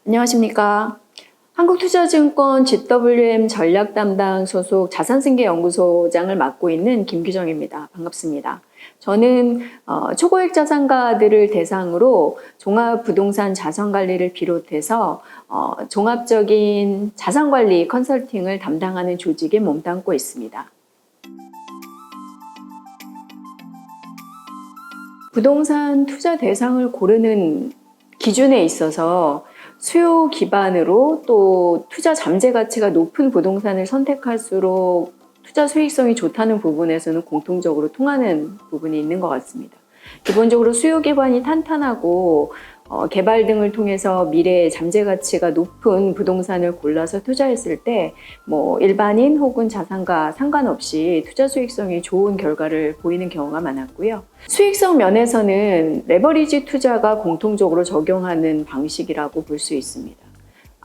안녕하십니까. 한국투자증권 GWM 전략담당 소속 자산승계연구소장을 맡고 있는 김규정입니다. 반갑습니다. 저는 초고액 자산가들을 대상으로 종합부동산 자산관리를 비롯해서 종합적인 자산관리 컨설팅을 담당하는 조직에 몸담고 있습니다. 부동산 투자 대상을 고르는 기준에 있어서 수요 기반으로 또 투자 잠재 가치가 높은 부동산을 선택할수록 투자 수익성이 좋다는 부분에서는 공통적으로 통하는 부분이 있는 것 같습니다. 기본적으로 수요 기반이 탄탄하고 개발 등을 통해서 미래의 잠재 가치가 높은 부동산을 골라서 투자했을 때 일반인 혹은 자산가 상관없이 투자 수익성이 좋은 결과를 보이는 경우가 많았고요. 수익성 면에서는 레버리지 투자가 공통적으로 적용하는 방식이라고 볼 수 있습니다.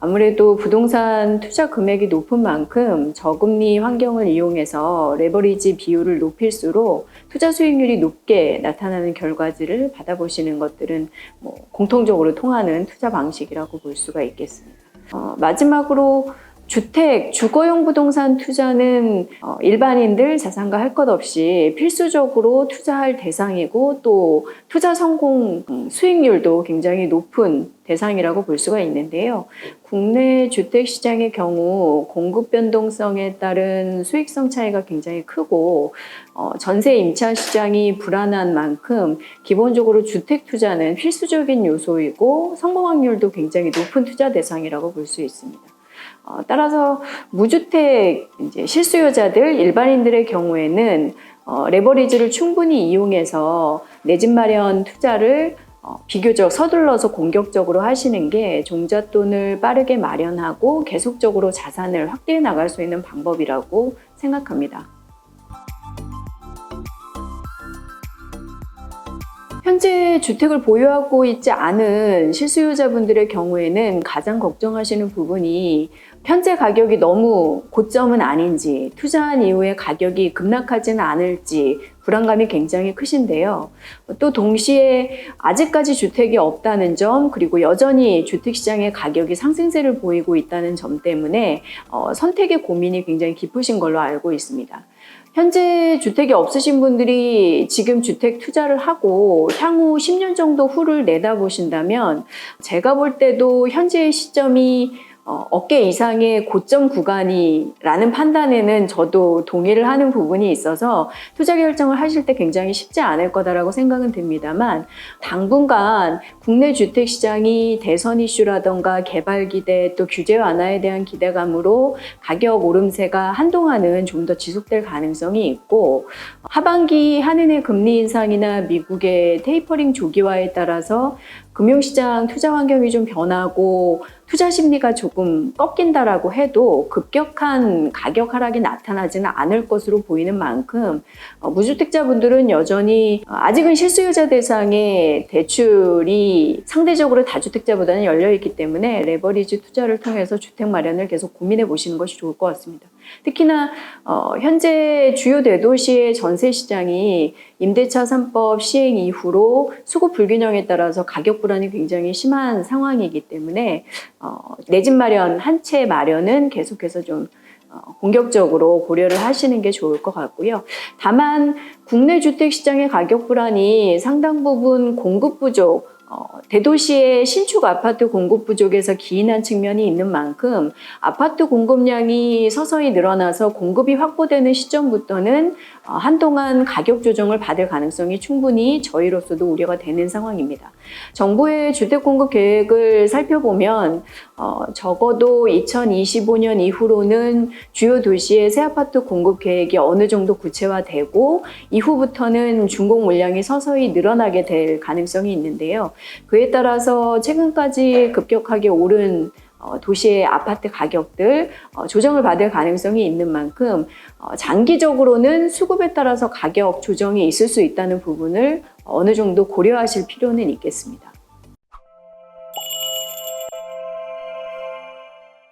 아무래도 부동산 투자 금액이 높은 만큼 저금리 환경을 이용해서 레버리지 비율을 높일수록 투자 수익률이 높게 나타나는 결과들을 받아보시는 것들은 공통적으로 통하는 투자 방식이라고 볼 수가 있겠습니다. 마지막으로 주택, 주거용 부동산 투자는 일반인들 자산가 할 것 없이 필수적으로 투자할 대상이고 또 투자 성공 수익률도 굉장히 높은 대상이라고 볼 수가 있는데요. 국내 주택시장의 경우 공급 변동성에 따른 수익성 차이가 굉장히 크고 전세 임차 시장이 불안한 만큼 기본적으로 주택 투자는 필수적인 요소이고 성공 확률도 굉장히 높은 투자 대상이라고 볼 수 있습니다. 따라서 무주택 실수요자들, 일반인들의 경우에는 레버리지를 충분히 이용해서 내 집 마련 투자를 비교적 서둘러서 공격적으로 하시는 게 종잣돈을 빠르게 마련하고 계속적으로 자산을 확대해 나갈 수 있는 방법이라고 생각합니다. 현재 주택을 보유하고 있지 않은 실수요자분들의 경우에는 가장 걱정하시는 부분이 현재 가격이 너무 고점은 아닌지, 투자한 이후에 가격이 급락하지는 않을지 불안감이 굉장히 크신데요. 또 동시에 아직까지 주택이 없다는 점, 그리고 여전히 주택시장의 가격이 상승세를 보이고 있다는 점 때문에 선택의 고민이 굉장히 깊으신 걸로 알고 있습니다. 현재 주택이 없으신 분들이 지금 주택 투자를 하고 향후 10년 정도 후를 내다보신다면 제가 볼 때도 현재의 시점이 어깨 이상의 고점 구간이라는 판단에는 저도 동의를 하는 부분이 있어서 투자 결정을 하실 때 굉장히 쉽지 않을 거다라고 생각은 듭니다만 당분간 국내 주택시장이 대선 이슈라던가 개발 기대 또 규제 완화에 대한 기대감으로 가격 오름세가 한동안은 좀 더 지속될 가능성이 있고 하반기 한은의 금리 인상이나 미국의 테이퍼링 조기화에 따라서 금융시장 투자 환경이 좀 변하고 투자 심리가 조금 꺾인다라고 해도 급격한 가격 하락이 나타나지는 않을 것으로 보이는 만큼 무주택자분들은 여전히 아직은 실수요자 대상의 대출이 상대적으로 다주택자보다는 열려있기 때문에 레버리지 투자를 통해서 주택 마련을 계속 고민해 보시는 것이 좋을 것 같습니다. 특히나 현재 주요 대도시의 전세 시장이 임대차 3법 시행 이후로 수급 불균형에 따라서 가격 불안이 굉장히 심한 상황이기 때문에 내 집 마련, 한 채 마련은 계속해서 좀 공격적으로 고려를 하시는 게 좋을 것 같고요. 다만 국내 주택시장의 가격 불안이 상당 부분 공급 부족, 대도시의 신축 아파트 공급 부족에서 기인한 측면이 있는 만큼 아파트 공급량이 서서히 늘어나서 공급이 확보되는 시점부터는 한동안 가격 조정을 받을 가능성이 충분히 저희로서도 우려가 되는 상황입니다. 정부의 주택 공급 계획을 살펴보면 적어도 2025년 이후로는 주요 도시의 새 아파트 공급 계획이 어느 정도 구체화되고 이후부터는 준공 물량이 서서히 늘어나게 될 가능성이 있는데요. 그에 따라서 최근까지 급격하게 오른 도시의 아파트 가격들 조정을 받을 가능성이 있는 만큼 장기적으로는 수급에 따라서 가격 조정이 있을 수 있다는 부분을 어느 정도 고려하실 필요는 있겠습니다.